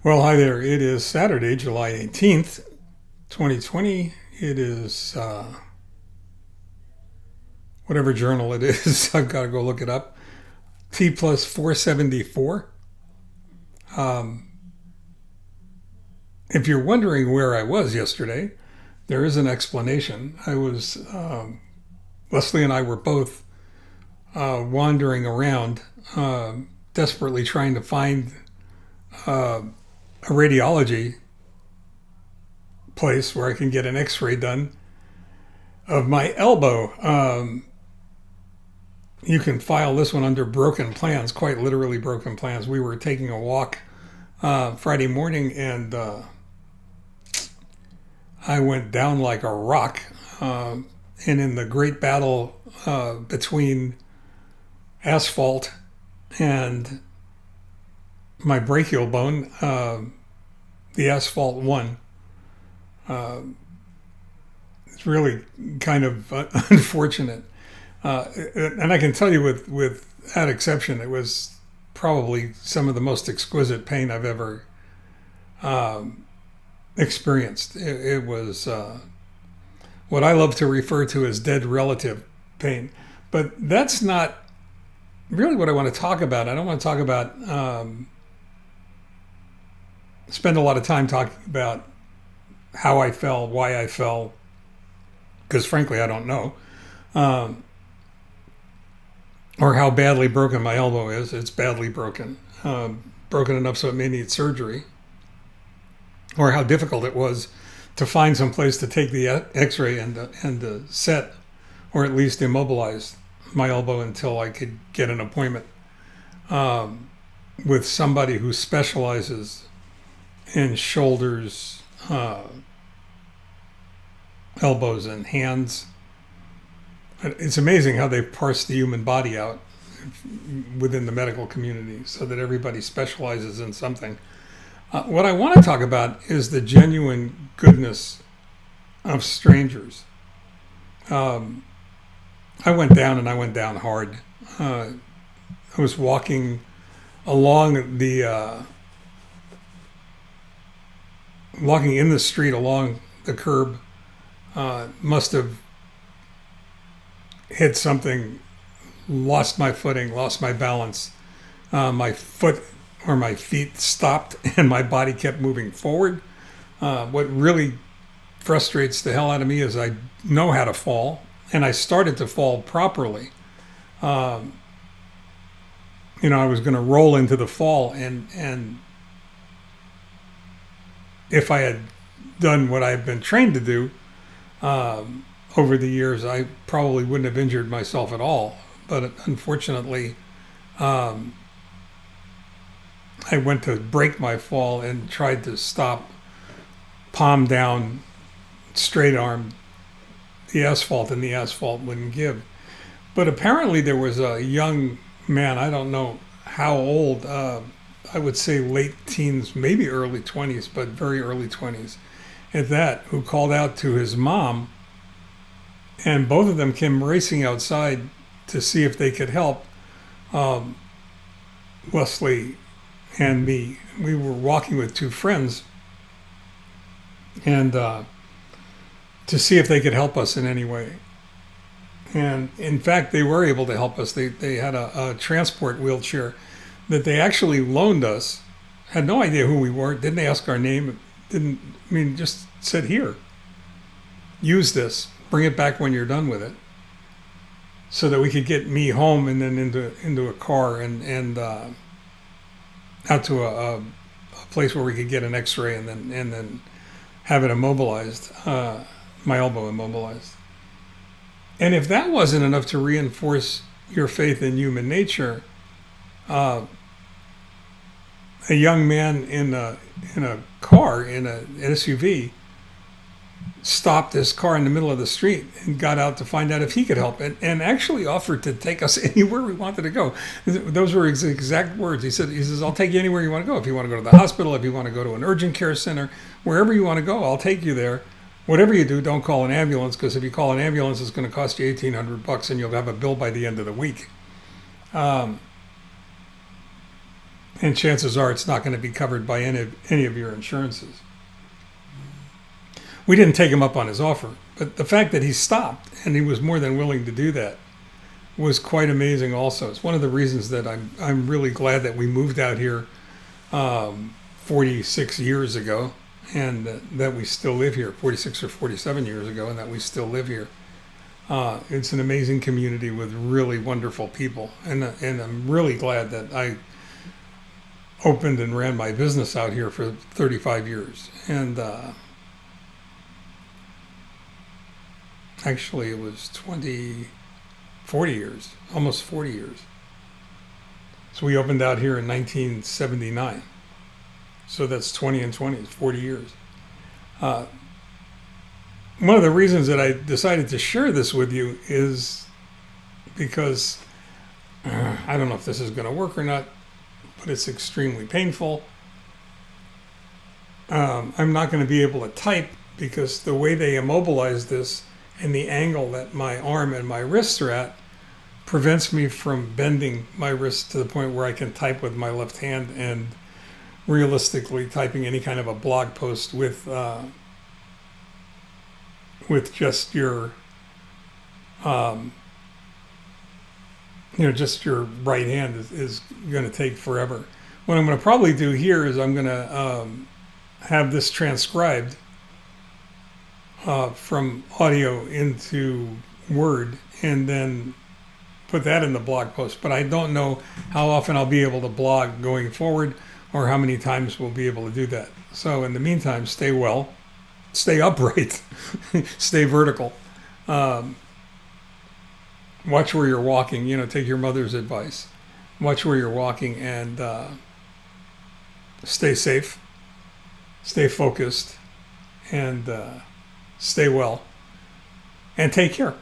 Well, hi there. It is Saturday, July 18th, 2020. It is whatever journal it is. I've got to go look it up. T plus 474. If you're wondering where I was yesterday, there is an explanation. Lesley and I were both wandering around, desperately trying to find a radiology place where I can get an x ray done of my elbow. You can file this one under broken plans, quite literally broken plans. We were taking a walk Friday morning, and I went down like a rock. And in the great battle between asphalt and my brachial bone, the asphalt won. It's really kind of unfortunate. And I can tell you without exception, it was probably some of the most exquisite pain I've ever experienced. It was what I love to refer to as dead relative pain. But that's not really what I want to talk about. I don't want to talk about, spend a lot of time talking about how I fell, why I fell, because frankly, I don't know. Um, or how badly broken my elbow is. It's badly broken. Broken enough so it may need surgery. Or how difficult it was to find some place to take the x-ray and set, or at least immobilize my elbow until I could get an appointment with somebody who specializes in shoulders, elbows, and hands. It's amazing how they've parsed the human body out within the medical community so that everybody specializes in something. What I want to talk about is the genuine goodness of strangers. I went down, and I went down hard. I was walking along walking in the street along the curb. Must have hit something, lost my footing, lost my balance. My foot or my feet stopped, and my body kept moving forward. What really frustrates the hell out of me is I know how to fall, and I started to fall properly. Um, I was going to roll into the fall, and if I had done what I've been trained to do over the years, I probably wouldn't have injured myself at all. But unfortunately, um, I went to break my fall and tried to stop, palm down, straight arm the asphalt, and the asphalt wouldn't give. But apparently there was a young man, I don't know how old, I would say late teens, maybe early 20s, but very early 20s at that, who called out to his mom, and both of them came racing outside to see if they could help um, Wesley and me. We were walking with two friends, and to see if they could help us in any way. And in fact, they were able to help us. They had a transport wheelchair that they actually loaned us. Had no idea who we were. Didn't ask our name. Didn't, I mean, just said, here, use this. Bring it back when you're done with it. So that we could get me home and then into a car and out to a place where we could get an x-ray and then have it immobilized, my elbow immobilized. And if that wasn't enough to reinforce your faith in human nature, uh, a young man in a car, in an SUV, stopped his car in the middle of the street and got out to find out if he could help, and actually offered to take us anywhere we wanted to go. Those were his exact words. He says, I'll take you anywhere you want to go. If you want to go to the hospital, if you want to go to an urgent care center, wherever you want to go, I'll take you there. Whatever you do, don't call an ambulance, because if you call an ambulance, it's going to cost you $1,800 and you'll have a bill by the end of the week. And chances are it's not going to be covered by any of your insurances. We didn't take him up on his offer, but the fact that he stopped and he was more than willing to do that was quite amazing also. It's one of the reasons that I'm really glad that we moved out here 46 years ago, and that we still live here, 46 or 47 years ago, and that we still live here. It's an amazing community with really wonderful people, and I'm really glad that I opened and ran my business out here for 35 years. And actually it was 40 years, almost 40 years. So we opened out here in 1979. So that's 20 and 20, 40 years. One of the reasons that I decided to share this with you is because I don't know if this is going to work or not, but it's extremely painful. I'm not going to be able to type because the way they immobilize this and the angle that my arm and my wrists are at prevents me from bending my wrist to the point where I can type with my left hand, and realistically typing any kind of a blog post with just your just your right hand is going to take forever. What I'm going to probably do here is I'm going to have this transcribed from audio into Word, and then put that in the blog post. But I don't know how often I'll be able to blog going forward, or how many times we'll be able to do that. So in the meantime, stay well, stay upright, stay vertical. Watch where you're walking, take your mother's advice. Watch where you're walking, and stay safe, stay focused, and stay well, and take care.